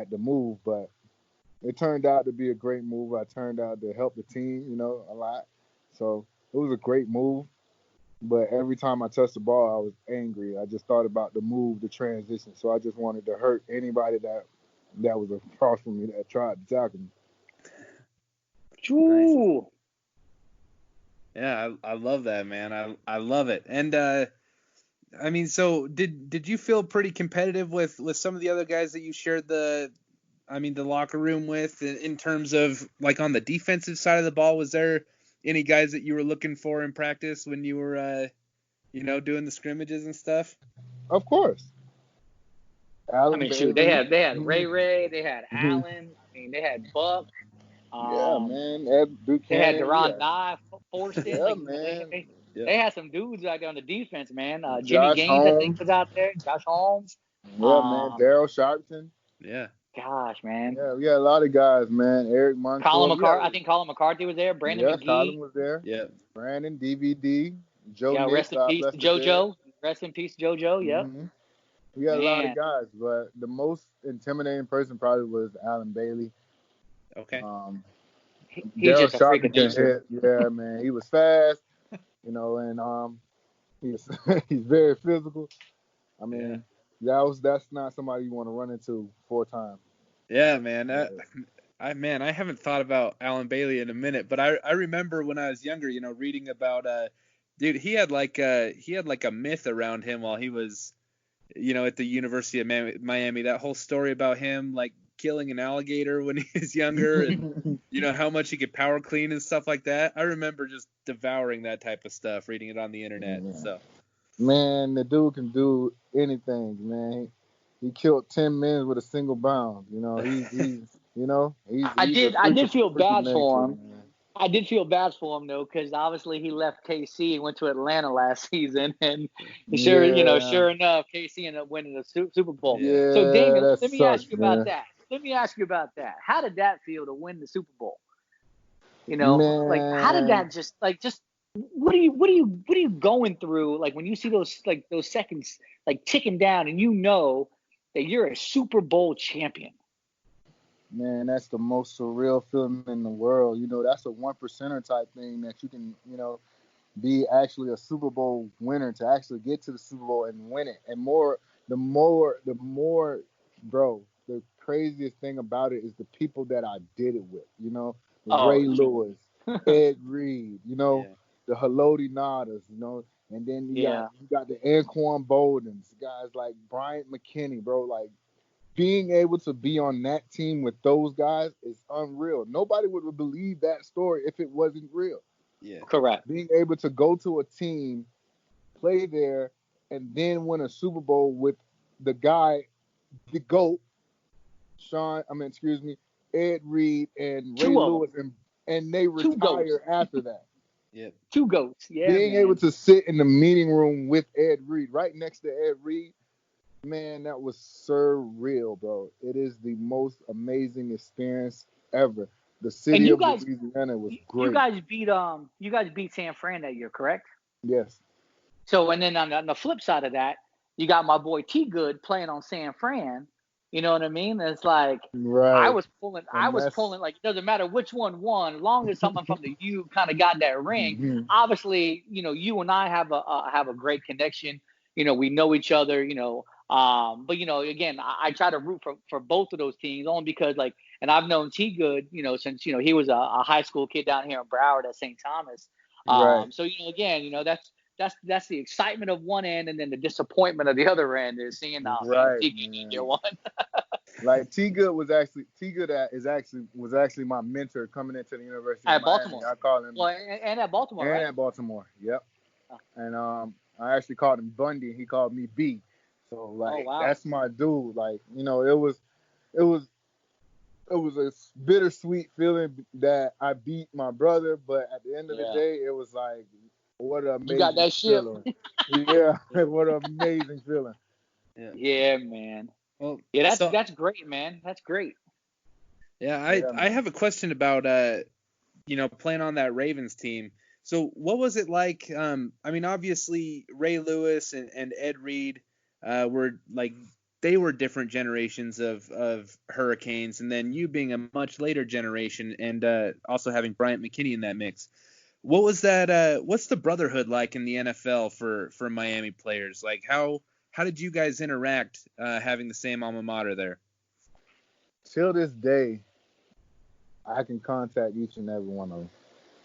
the move, but it turned out to be a great move. I turned out to help the team, a lot. So it was a great move. But every time I touched the ball, I was angry. I just thought about the move, the transition. So I just wanted to hurt anybody that was across from me that tried to tackle me. Nice. Yeah, I love that, man. I love it. And I mean, so did you feel pretty competitive with some of the other guys that you shared the locker room with in terms of like on the defensive side of the ball? Was there any guys that you were looking for in practice when you were doing the scrimmages and stuff? Of course. I mean, shoot, they had Ray, they had Allen. I mean, they had Buck. Yeah, man. Ed Buchanan. They had Deron Nye, Forston. Yeah, like, man. They had some dudes out there on the defense, man. Jimmy Josh Gaines, I think, was out there. Josh Holmes. Yeah, man. Daryl Sharpton. Yeah. Gosh, man. Yeah, we had a lot of guys, man. Eric Montour. Colin McCarthy. I think Colin McCarthy was there. Brandon McGee. Colin was there. Yeah. Brandon, DVD. Joe Nick, rest in peace, JoJo. Rest in peace, JoJo. Yep. Mm-hmm. We had a lot of guys, but the most intimidating person probably was Alan Bailey. Okay. He's just a freaking nature. Yeah, man. He was fast, and he's very physical. I mean, that's not somebody you want to run into 4 times. Yeah, man. I haven't thought about Alan Bailey in a minute, but I remember when I was younger, reading about dude, he had like a myth around him while he was, at the University of Miami. That whole story about him like killing an alligator when he was younger, and how much he could power clean and stuff like that. I remember just devouring that type of stuff, reading it on the internet. Yeah. So, man, the dude can do anything, man. He killed 10 men with a single bound. I did feel bad for him. Man. I did feel bad for him though, because obviously he left KC and went to Atlanta last season, and sure enough, KC ended up winning the Super Bowl. Yeah, so Damien, let me ask you about that. How did that feel to win the Super Bowl? Like how did that just what are you going through? Like when you see those seconds like ticking down, and that you're a Super Bowl champion. Man, that's the most surreal feeling in the world. That's a 1%er type thing that you can, be actually a Super Bowl winner, to actually get to the Super Bowl and win it. And the more, bro, the craziest thing about it is the people that I did it with, Ray Lewis, Ed Reed, the Haloti Nadas, and then you got the Anquan Boldens, guys like Bryant McKinney, bro, like, being able to be on that team with those guys is unreal. Nobody would believe that story if it wasn't real. Yeah. Correct. Being able to go to a team, play there, and then win a Super Bowl with the guy, the GOAT, Ed Reed and Ray Lewis, and they retire after that. Yeah. 2 GOATs. Yeah. Being able to sit in the meeting room with Ed Reed, right next to Ed Reed, man, that was surreal, bro. It is the most amazing experience ever. The city of Louisiana was great. You guys beat San Fran that year, correct? Yes. So, and then on the flip side of that, you got my boy T Good playing on San Fran. You know what I mean? It's like I was pulling. Like, it doesn't matter which one won, as long as someone from the U kind of got that ring. Mm-hmm. Obviously, you and I have a great connection. We know each other. But again, I try to root for both of those teams, only because and I've known T Good, since he was a high school kid down here in Broward at St. Thomas. Right. So again, that's the excitement of one end, and then the disappointment of the other end is seeing T Good didn't get one. Like T Good was actually my mentor coming into the University of Miami. Baltimore. I call him. Well, and at Baltimore. And right? at Baltimore, yep. Oh. And I actually called him Bundy, and he called me B. So that's my dude. Like, it was a bittersweet feeling that I beat my brother, but at the end of the day, it was like, what an amazing feeling. You got that feeling. Yeah, what an amazing feeling. Yeah, man. Well, that's great, man. That's great. Yeah, I have a question about playing on that Ravens team. So what was it like? Obviously Ray Lewis and Ed Reed were like they were different generations of Hurricanes, and then you being a much later generation, and also having Bryant McKinney in that mix. What was that? What's the brotherhood like in the NFL for Miami players? Like how did you guys interact having the same alma mater there? Till this day, I can contact each and every one of them.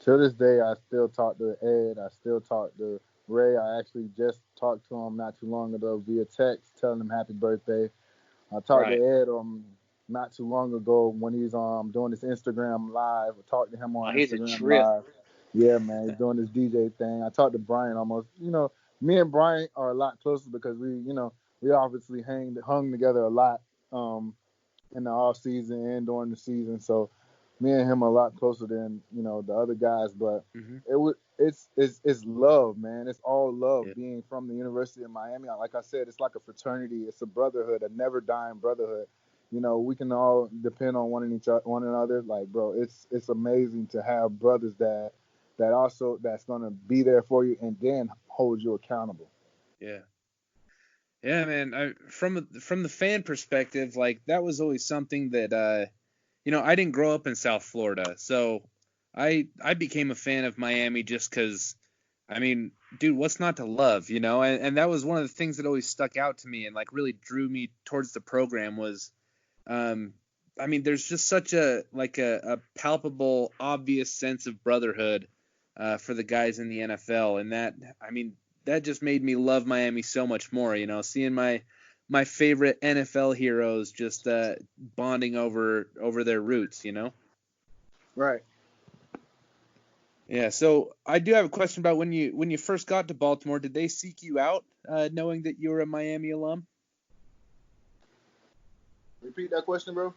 Till this day, I still talk to Ed. I still talk to Ray. I actually just talked to him not too long ago via text, telling him happy birthday. I talked to Ed not too long ago when he's doing this Instagram live. I talked to him on Instagram live. Yeah, man, he's doing this DJ thing. I talked to Brian almost. Me and Brian are a lot closer because we obviously hung together a lot in the off season and during the season. So me and him are a lot closer than the other guys. But it's love, man. It's all love being from the University of Miami. Like I said, it's like a fraternity. It's a brotherhood, a never dying brotherhood. We can all depend on one another. Like, bro, it's amazing to have brothers that's gonna be there for you and then hold you accountable. Yeah. Yeah, man. From the fan perspective, like that was always something that I didn't grow up in South Florida, so I became a fan of Miami just because, I mean, dude, what's not to love, And that was one of the things that always stuck out to me and like really drew me towards the program was, there's just such a palpable, obvious sense of brotherhood for the guys in the NFL, and that just made me love Miami so much more, seeing my favorite NFL heroes just bonding over their roots, Right. Yeah, so I do have a question about when you first got to Baltimore, did they seek you out knowing that you were a Miami alum? Repeat that question, bro.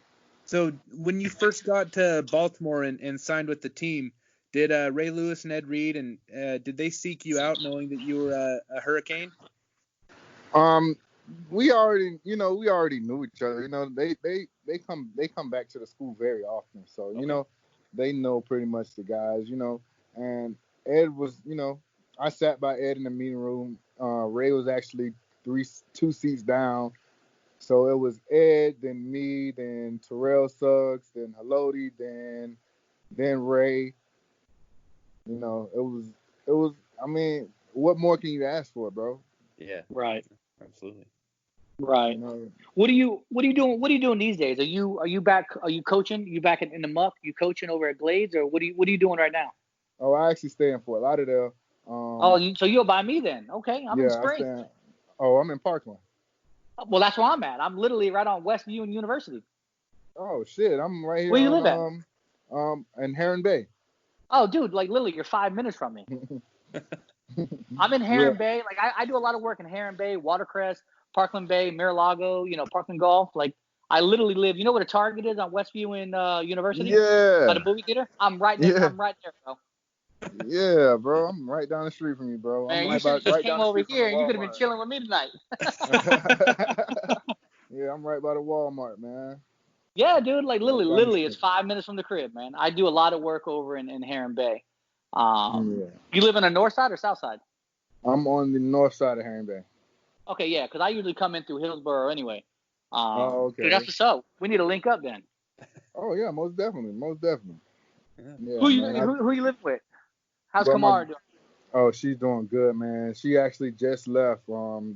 So when you first got to Baltimore and signed with the team, did Ray Lewis and Ed Reed and did they seek you out knowing that you were a Hurricane? We already knew each other. They come back to the school very often, so they know pretty much the guys. And Ed was, I sat by Ed in the meeting room. Ray was actually two seats down. So it was Ed, then me, then Terrell Suggs, then Haloti, then Ray. It was. I mean, what more can you ask for, bro? Yeah. Right. Absolutely. Right. What are you doing? What are you doing these days? Are you back? Are you coaching? You back in the muck? You coaching over at Glades, or what are you doing right now? Oh, I actually stay in Fort Lauderdale. So you're by me then? Okay, I'm in Spring. I'm in Parkland. Well, that's where I'm at. I'm literally right on Westview and University. Oh shit, I'm right here. Where you live at? In Heron Bay. Oh, dude, like literally, you're 5 minutes from me. I'm in Heron Bay. Like I do a lot of work in Heron Bay, Watercrest, Parkland Bay, Mar-a-Lago. Parkland Golf. Like I literally live. You know where the Target is on Westview and University? Yeah. By the movie theater. I'm right there. Yeah. I'm right there, bro. Yeah, bro. I'm right down the street from you, bro. Man, I'm you should have just came over here and you could have been Walmart. chilling with me tonight. Yeah, I'm right by the Walmart, man. Yeah, dude. Like literally, it's 5 minutes from the crib, man. I do a lot of work over in Heron Bay. You live on the north side or south side? I'm on the north side of Heron Bay. Okay, yeah, because I usually come in through Hillsborough anyway. Okay. Dude, that's what's up. We need to link up then. Oh yeah, most definitely. Yeah, who you live with? How's Kamara doing? Oh, she's doing good, man. She actually just left.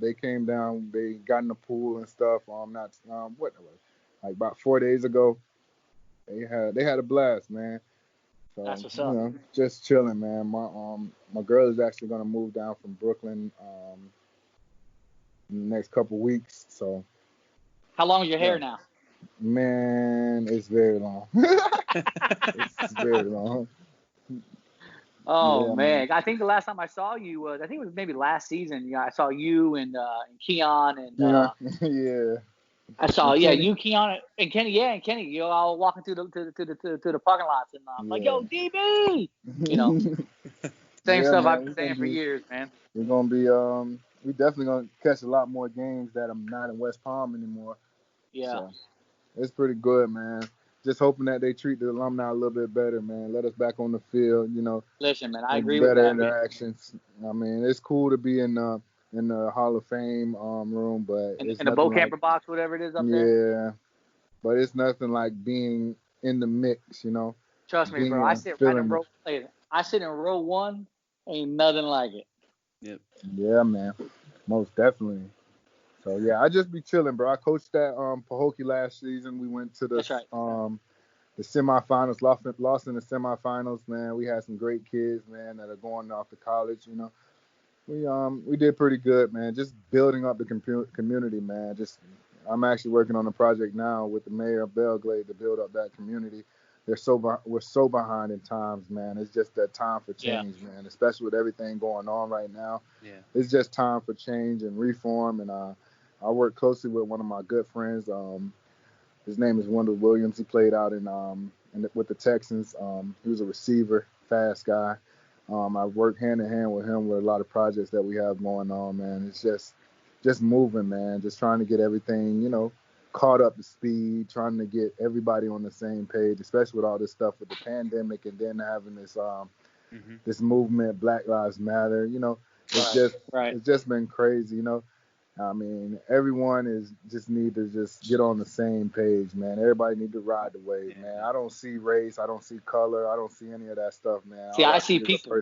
They came down. They got in the pool and stuff. Like about 4 days ago. They had a blast, man. So, that's what's up. Just chilling, man. My girl is actually gonna move down from Brooklyn in the next couple weeks. So. How long is your hair now? Man, it's very long. It's very long. Oh, yeah, man. I think the last time I saw you was, I think it was maybe last season. I saw you and Keon and yeah. I saw you, Keon and Kenny. Yeah, and Kenny. You're all walking through the parking lots and I'm like, yo, DB. Same stuff I've been saying for years, man. We're gonna be we definitely gonna catch a lot more games that I'm not in West Palm anymore. Yeah. So, it's pretty good, man. Just hoping that they treat the alumni a little bit better, man. Let us back on the field, Listen, man, I agree with that. Better interactions. I mean, it's cool to be in in the Hall of Fame room, but it's in the nothing Bo like Camper box, whatever it is up there. yeah, but it's nothing like being in the mix, you know. Trust me, bro. Being I sit right in feeling row. I sit in row 1. Ain't nothing like it. Yep. yeah, man, most definitely. So yeah, I just be chilling, bro. I coached at Pahokee last season. We went to That's right. the semifinals, lost in the semifinals, man. We had some great kids, man, that are going off to college, you know. We did pretty good, man. Just building up the community, man. Just I'm actually working on a project now with the mayor of Belgrade to build up that community. We're so behind in times, man. It's just that time for change, man. Especially with everything going on right now. Yeah. It's just time for change and reform. And I work closely with one of my good friends. His name is Wendell Williams. He played out with the Texans. He was a receiver, fast guy. I work hand in hand with him with a lot of projects that we have going on, man. It's just moving, man. Just trying to get everything, you know, caught up to speed, trying to get everybody on the same page, especially with all this stuff with the pandemic and then having this this movement, Black Lives Matter. You know, it's just been crazy, you know. I mean, everyone just need to just get on the same page, man. Everybody need to ride the wave, man. I don't see race, I don't see color, I don't see any of that stuff, man. See, I see people.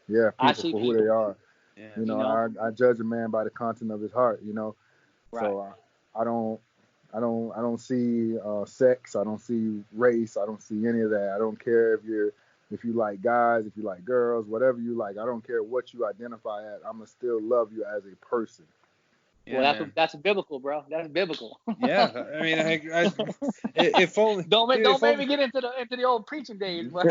Yeah, people for who they are. Yeah. You know, I judge a man by the content of his heart, you know. Right. So I don't see sex, I don't see race, I don't see any of that. I don't care if you like guys, if you like girls, whatever you like. I don't care what you identify as. I'ma still love you as a person. Yeah, well, that's biblical, bro. That's biblical. Yeah, I mean, if only don't make me get into the old preaching days, but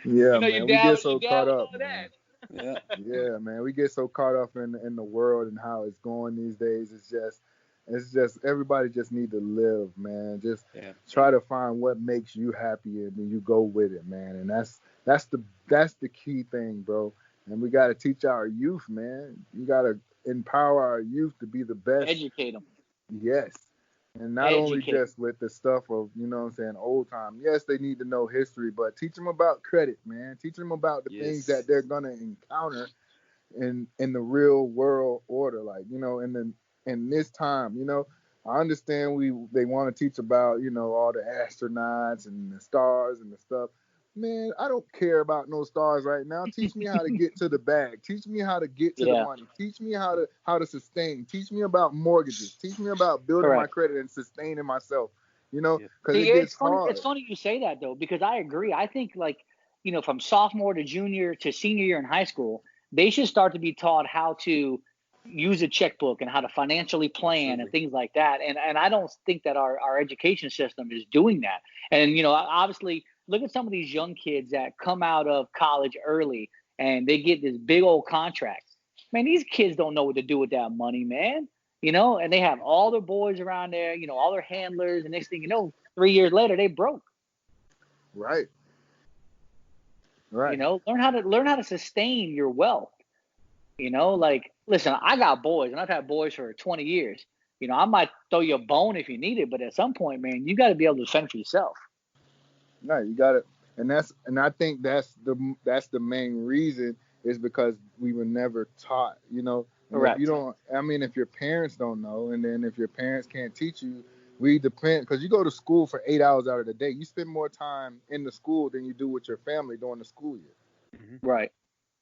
yeah, man, we get so caught up, man. Yeah, man, we get so caught up in the world and how it's going these days. It's just everybody just need to live, man. Just try to find what makes you happy and then you go with it, man. And that's the key thing, bro. And we got to teach our youth, man. You got to empower our youth to be the best. Educate them. Yes. And not only just with the stuff of, you know what I'm saying, old time. Yes, they need to know history, but teach them about credit, man. Teach them about the things that they're going to encounter in the real world order. Like, you know, in this time, you know, I understand they want to teach about, you know, all the astronauts and the stars and the stuff. Man, I don't care about no stars right now. Teach me how to get to the bag. Teach me how to get to the money. Teach me how to sustain. Teach me about mortgages. Teach me about building my credit and sustaining myself. You know, because it gets hard. It's funny you say that though, because I agree. I think like, you know, from sophomore to junior to senior year in high school, they should start to be taught how to use a checkbook and how to financially plan and things like that. And I don't think that our education system is doing that. And, you know, obviously look at some of these young kids that come out of college early and they get this big old contract. Man, these kids don't know what to do with that money, man. You know, and they have all their boys around there, you know, all their handlers, and next thing you know, 3 years later, they broke. Right. You know, learn how to sustain your wealth. You know, like, listen, I got boys, and I've had boys for 20 years. You know, I might throw you a bone if you need it, but at some point, man, you got to be able to fend for yourself. No, you got it, and I think that's the main reason is because we were never taught. You know, if you don't, I mean, if your parents don't know, and then if your parents can't teach you, we depend because you go to school for 8 hours out of the day. You spend more time in the school than you do with your family during the school year. Right.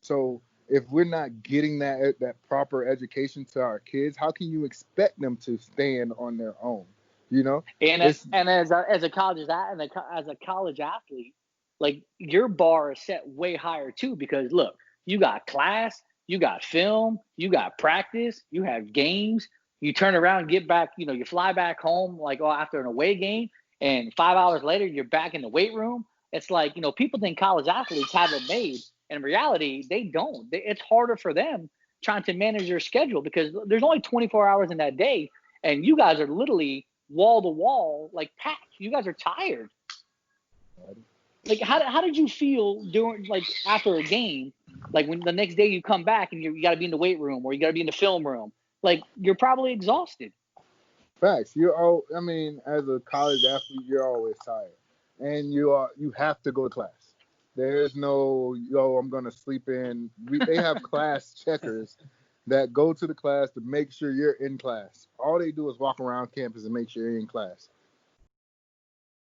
So if we're not getting that proper education to our kids, how can you expect them to stand on their own? You know, and as a college athlete, like your bar is set way higher too because look, you got class, you got film, you got practice, you have games. You turn around, get back, you know, you fly back home like after an away game, and 5 hours later you're back in the weight room. It's like, you know, people think college athletes have it made. In reality, they don't. It's harder for them trying to manage their schedule because there's only 24 hours in that day, and you guys are literally wall to wall, like packed. You guys are tired. Like, how did you feel after a game? Like when the next day you come back and you got to be in the weight room or you got to be in the film room. Like you're probably exhausted. Facts. I mean, as a college athlete, you're always tired, and you have to go to class. There's no, yo, I'm going to sleep in. They have class checkers that go to the class to make sure you're in class. All they do is walk around campus and make sure you're in class.